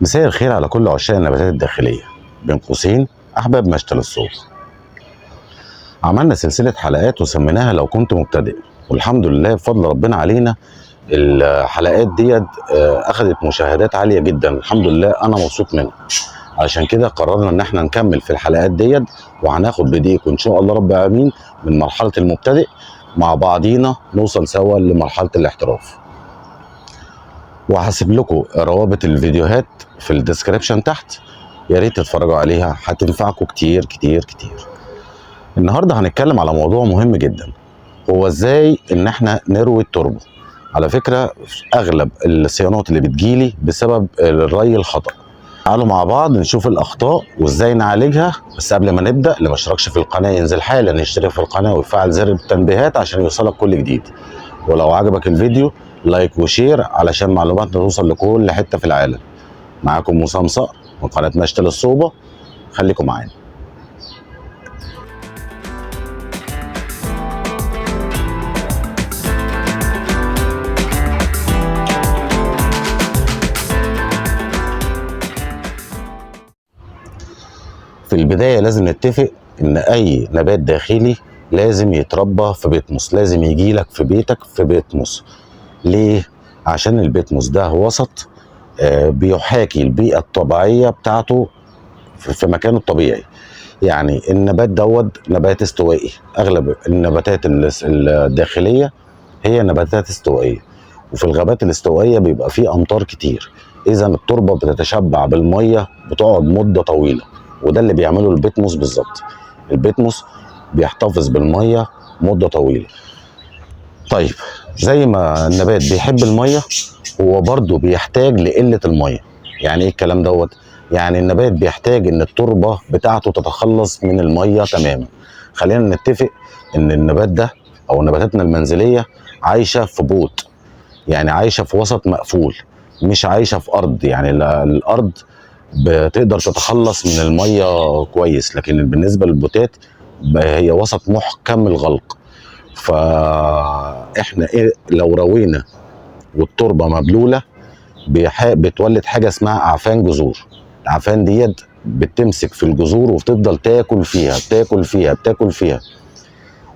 مساء الخير على كل عشاق النباتات الداخلية، بين قوسين أحباب مشتل الصوت. عملنا سلسلة حلقات وسميناها لو كنت مبتدئ، والحمد لله بفضل ربنا علينا الحلقات ديت أخذت مشاهدات عالية جدا، الحمد لله أنا مبسوط منها. عشان كده قررنا إن احنا نكمل في الحلقات ديت، وهناخد بإيديكم إن شاء الله رب العالمين من مرحلة المبتدئ مع بعضينا نوصل سوا لمرحلة الاحتراف. وهسيب لكم روابط الفيديوهات في الديسكريبشن تحت، يا ريت تتفرجوا عليها، هتنفعكم كتير كتير كتير. النهارده هنتكلم على موضوع مهم جدا، هو ازاي ان احنا نروي التربه. على فكره اغلب الصيانات اللي بتجيلي بسبب الري الخطأ. تعالوا مع بعض نشوف الاخطاء وازاي نعالجها. بس قبل ما نبدا، اللي ما اشتركش في القناه ينزل حالا يشترك في القناه ويفعل زر التنبيهات عشان يوصلك كل جديد. ولو عجبك الفيديو لايك وشير علشان معلوماتنا توصل لكل حته في العالم. معاكم وسام صقر من قناه مشتل الصوبه، خليكم معانا. في البدايه لازم نتفق ان اي نبات داخلي لازم يتربى في بيتموس، لازم يجي لك في بيتك في بيتموس. ليه؟ عشان البيتموس ده وسط بيحاكي البيئه الطبيعيه بتاعته في مكانه الطبيعي. يعني النبات دوت نبات استوائي، اغلب النباتات الداخليه هي نباتات استوائيه، وفي الغابات الاستوائيه بيبقى فيه امطار كتير، اذا التربه بتتشبع بالميه، بتقعد مده طويله، وده اللي بيعمله البيتموس بالظبط. البيتموس بيحتفظ بالميه مده طويله. طيب، زي ما النبات بيحب الميه، هو برضو بيحتاج لقله الميه. يعني ايه الكلام دوت؟ يعني النبات بيحتاج ان التربه بتاعته تتخلص من الميه تماما. خلينا نتفق ان النبات ده او نباتاتنا المنزليه عايشه في بوت، يعني عايشه في وسط مقفول، مش عايشه في ارض. يعني الارض بتقدر تتخلص من الميه كويس، لكن بالنسبه للبوتات هي وسط محكم الغلق. فاحنا ايه لو روينا والتربه مبلوله بتولد حاجه اسمها اعفان جذور. الاعفان ديت بتمسك في الجذور وبتفضل تاكل فيها تاكل فيها تاكل فيها،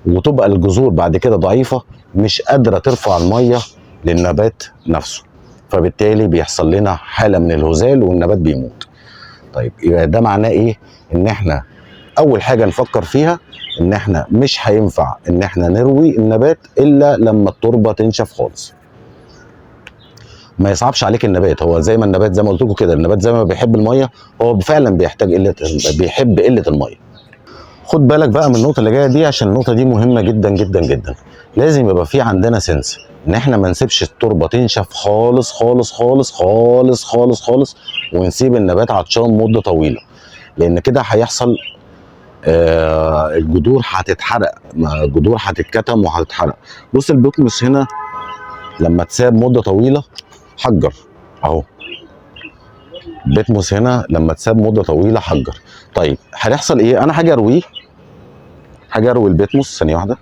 وتبقى الجذور بعد كده ضعيفه، مش قادره ترفع الميه للنبات نفسه، فبالتالي بيحصل لنا حاله من الهزال والنبات بيموت. طيب يبقى ده معناه ايه؟ ان احنا اول حاجه نفكر فيها ان احنا مش هينفع ان احنا نروي النبات الا لما التربه تنشف خالص. ما يصعبش عليك النبات، هو زي ما النبات زي ما قلت لكم كده، النبات زي ما بيحب الميه هو فعلا بيحب قله الميه. خد بالك بقى من النقطه اللي جايه دي، عشان النقطه دي مهمه جدا جدا جدا. لازم يبقى في عندنا سنس ان احنا ما نسيبش التربه تنشف خالص خالص خالص خالص خالص خالص ونسيب النبات عطشان مده طويله، لان كده هيحصل الجذور هتتحرق، الجذور هتتكتم وهتتحرق. بص البيتموس هنا لما تساب مده طويله حجر اهو، البيتموس هنا لما تساب مده طويله حجر. طيب هيحصل ايه؟ انا هاجي ارويه، هاجي اروي البيتموس. ثانيه واحده.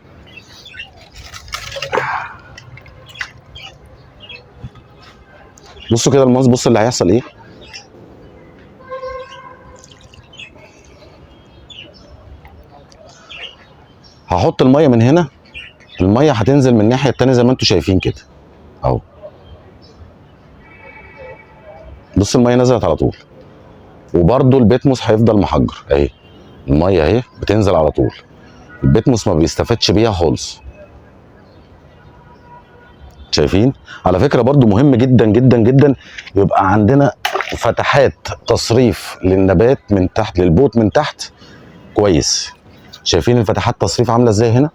بصوا كده الماس، بص اللي هيحصل ايه. هحط الميه من هنا، الميه هتنزل من الناحيه التانيه زي ما انتم شايفين كده اهو. بص الميه نزلت على طول، وبرده البيتموس هيفضل محجر اهي، الميه اهي بتنزل على طول، البيتموس ما بيستفادش بيها خالص. شايفين؟ على فكره برضو مهم جدا جدا جدا يبقى عندنا فتحات تصريف للنبات من تحت، للبوت من تحت كويس. شايفين الفتحات تصريف عامله ازاي هنا؟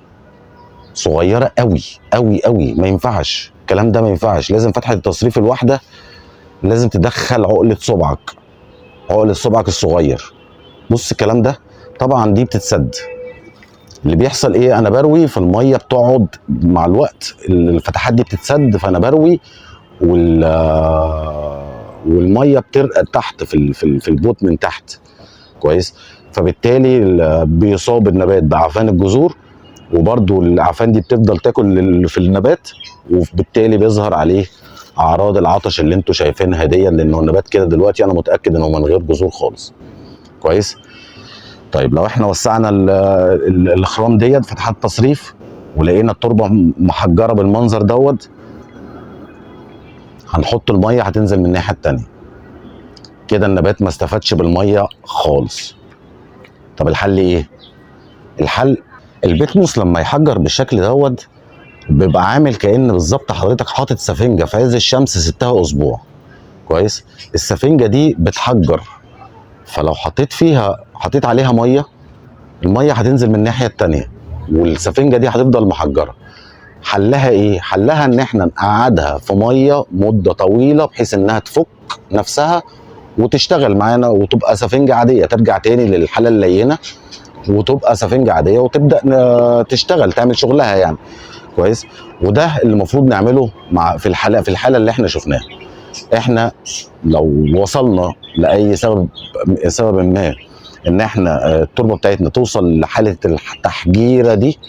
صغيره قوي قوي قوي، ما ينفعش الكلام ده، ما ينفعش. لازم فتحه التصريف الواحده لازم تدخل عقله صبعك، عقله صبعك الصغير. بص الكلام ده طبعا دي بتتسد. اللي بيحصل ايه؟ انا بروي في الميه بتقعد مع الوقت الفتحات دي بتتسد، فانا بروي والميه بترقى تحت في البوت من تحت كويس، فبالتالي بيصاب النبات بعفان الجذور، وبرده الاعفان دي بتفضل تاكل في النبات، وبالتالي بيظهر عليه اعراض العطش اللي انتوا شايفينها دي، لانه النبات كده دلوقتي انا متاكد انه من غير جذور خالص. كويس. طيب لو احنا وسعنا الاخرام ديت فتحات تصريف ولقينا التربه محجره بالمنظر دوت، هنحط الميه هتنزل من الناحيه التانيه، كده النبات ما استفادش بالميه خالص. طب الحل ايه؟ الحل البيتموس لما يحجر بالشكل دوت بيبقى عامل كأن بالظبط حضرتك حاطط سفنجه في عز الشمس سبتها اسبوع. كويس. السفنجه دي بتحجر، فلو حطيت عليها ميه، الميه هتنزل من الناحيه التانيه والسفنجه دي هتفضل محجره. حلها ايه؟ حلها ان احنا نقعدها في ميه مده طويله بحيث انها تفك نفسها وتشتغل معانا وتبقى سفنجه عاديه، ترجع تاني للحاله اللينه وتبقى سفنجه عاديه وتبدا تشتغل تعمل شغلها يعني. كويس. وده اللي المفروض نعمله في الحاله اللي احنا شفناها. احنا لو وصلنا لاي سبب ما ان احنا التربه بتاعتنا توصل لحاله التحجيره دي،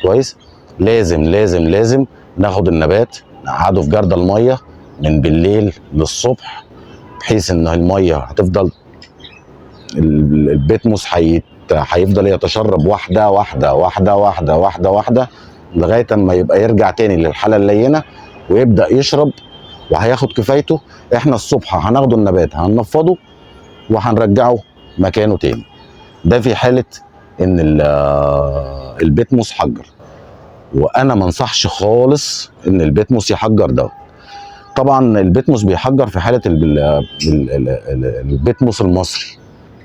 كويس، لازم ناخد النبات نقعده في جردل الميه من بالليل للصبح، بحيث ان الميه هتفضل البيتموس هيفضل يتشرب واحده واحده واحده واحده واحده واحده لغايه اما يبقى يرجع تاني للحاله اللينه ويبدا يشرب وهياخد كفايته. احنا الصبح هناخده النبات هننفضه وهنرجعه مكانه تاني. ده في حاله ان البيتموس حجر. وانا ما انصحش خالص ان البيتموس يحجر ده. طبعا البيتموس بيحجر في حاله البيتموس المصري.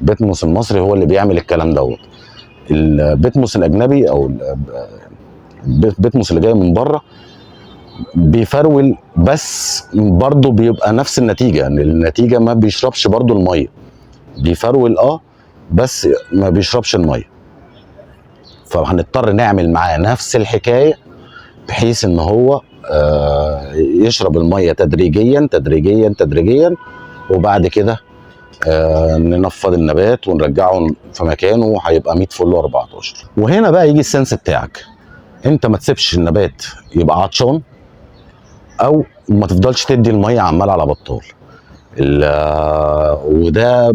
البيتموس المصري هو اللي بيعمل الكلام دوت. البيتموس الاجنبي او البيتموس اللي جاي من بره بيفرول، بس برضه بيبقى نفس النتيجه، يعني النتيجه ما بيشربش برضه الميه، بيفرول بس ما بيشربش الميه. فهنضطر نعمل معاه نفس الحكايه بحيث ان هو يشرب الميه تدريجيا تدريجيا تدريجيا، وبعد كده ننفض النبات ونرجعه في مكانه وهيبقى 100 فل و14. وهنا بقى يجي السنس بتاعك، انت ما تسيبش النبات يبقى عطشان او ما تفضلش تدي الميه عمال على بطال. وده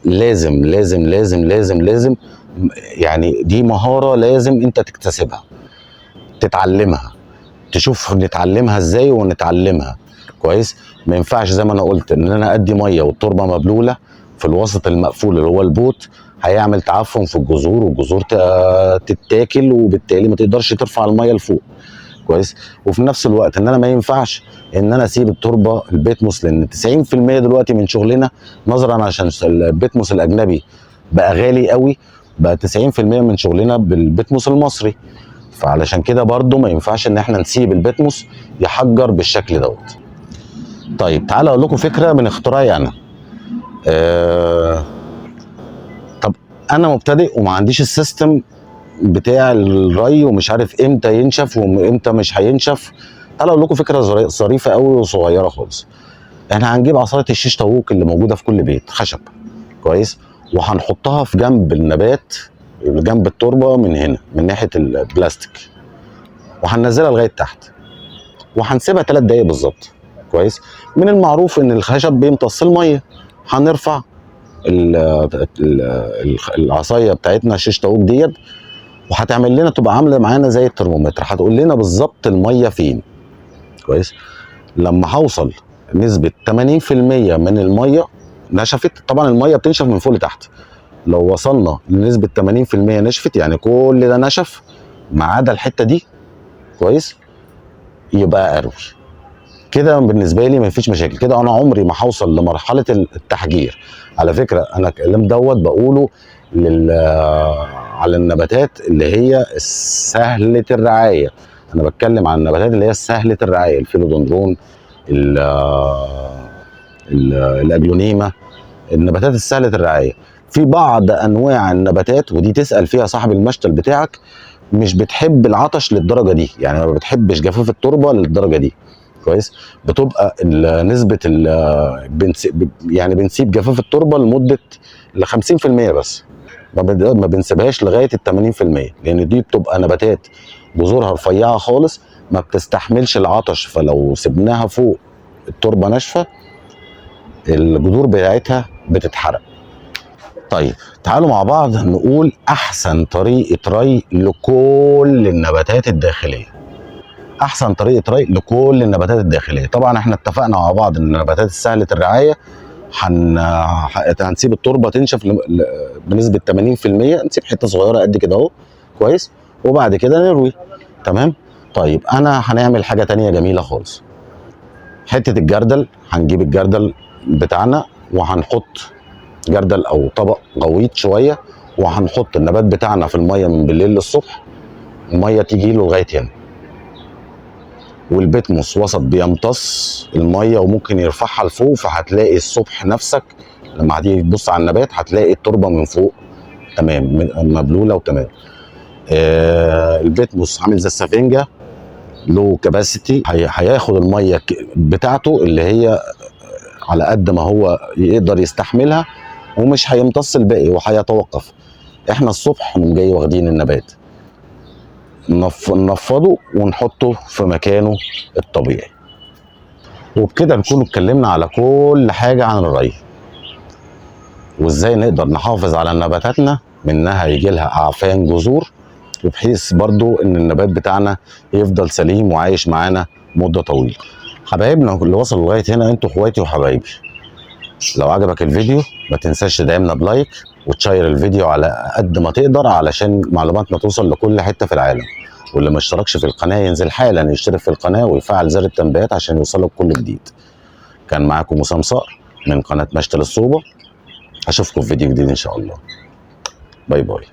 لازم لازم لازم لازم لازم، يعني دي مهاره لازم انت تكتسبها تتعلمها، تشوف نتعلمها ازاي ونتعلمها. كويس. ما ينفعش زي ما انا قلت ان انا ادي ميه والتربه مبلوله في الوسط المقفول اللي هو البوت، هيعمل تعفن في الجذور والجذور تتاكل وبالتالي ما تقدرش ترفع الميه لفوق. كويس. وفي نفس الوقت ان انا ما ينفعش ان انا اسيب التربه البيتموس، لان 90% دلوقتي من شغلنا نظرا عشان البيتموس الاجنبي بقى غالي قوي، بقى 90% من شغلنا بالبيتموس المصري. فعلشان كده برضو ما ينفعش ان احنا نسيب البيتموس يحجر بالشكل دوت. طيب تعالى اقول لكم فكره من اختراعي انا. طب انا مبتدئ وما عنديش السيستم بتاع الري ومش عارف امتى ينشف وامتى مش هينشف. تعالى اقول لكم فكره ظريفه قوي وصغيره خالص. احنا هنجيب عصايه الشيش طاووق اللي موجوده في كل بيت خشب، كويس، وهنحطها في جنب النبات جنب التربه من هنا من ناحيه البلاستيك، وهننزلها لغايه تحت وهنسيبها 3 دقايق بالظبط. كويس. من المعروف ان الخشب بيمتص الميه، هنرفع العصايه بتاعتنا الشيش طاووق ديت وهتعمل لنا تبقى عامله معانا زي الترمومتر، هتقول لنا بالظبط الميه فين. كويس. لما هوصل نسبه 80% من الميه نشفت، طبعا الميه بتنشف من فوق لتحت، لو وصلنا لنسبه 80% نشفت يعني كل ده نشف ما عدا الحته دي، كويس، يبقى اروي كده. بالنسبه لي مفيش مشاكل كده، انا عمري ما هوصل لمرحله التحجير. على فكره انا الكلام دوت بقوله على النباتات اللي هي سهله الرعايه. انا بتكلم عن النباتات اللي هي سهله الرعايه، الفيلودندرون، الاجلونيما، النباتات السهله الرعايه. في بعض انواع النباتات ودي تسال فيها صاحب المشتل بتاعك مش بتحب العطش للدرجه دي، يعني ما بتحبش جفاف التربه للدرجه دي. كويس. بتبقى نسبه يعني بنسيب جفاف التربه لمده 50% بس، ما بنسيبهاش لغايه ال 80%، لان دي بتبقى نباتات جذورها رفيعه خالص ما بتستحملش العطش، فلو سبناها فوق التربه ناشفه الجذور بتاعتها بتتحرق. طيب تعالوا مع بعض نقول احسن طريقه ري لكل النباتات الداخليه. احسن طريقه ري لكل النباتات الداخليه. طبعا احنا اتفقنا مع بعض ان النباتات سهله الرعايه هنسيب التربه تنشف بنسبه 80%، نسيب حته صغيره قد كده اهو كويس، وبعد كده نروي. تمام. طيب انا هنعمل حاجه تانية جميله خالص. حته الجردل، هنجيب الجردل بتاعنا وهنحط جردل او طبق غويط شويه، وهنحط النبات بتاعنا في الميه من بالليل للصبح، الميه تيجي له لغايه هنا، والبتموس وسط بيمتص الميه وممكن يرفعها لفوق، فهتلاقي الصبح نفسك لما هتيجي تبص على النبات هتلاقي التربه من فوق تمام مبلوله وتمام. البتموس عامل زي السفنجه، له كباسيتي، هياخد الميه بتاعته اللي هي على قد ما هو يقدر يستحملها، ومش هيمتص الباقي وهيتوقف. احنا الصبح نقوم جاي واخدين النبات ننفضه ونحطه في مكانه الطبيعي. وبكده نكون اتكلمنا على كل حاجة عن الري، وازاي نقدر نحافظ على نباتاتنا من انها يجي لها اعفان جذور، وبحيث برضو ان النبات بتاعنا يفضل سليم وعايش معانا مدة طويلة. حبايبنا اللي وصلوا لغاية هنا انتوا اخواتي وحبايبي، لو عجبك الفيديو ما تنساش تدعمنا بلايك وتشير الفيديو على قد ما تقدر علشان معلوماتنا توصل لكل حتة في العالم. واللي ما اشتركش في القناة ينزل حالا يشترك في القناة ويفعل زر التنبيهات عشان يوصلك كل جديد. كان معاكم وسام صقر من قناة مشتل الصوبة، اشوفكم في فيديو جديد ان شاء الله. باي باي.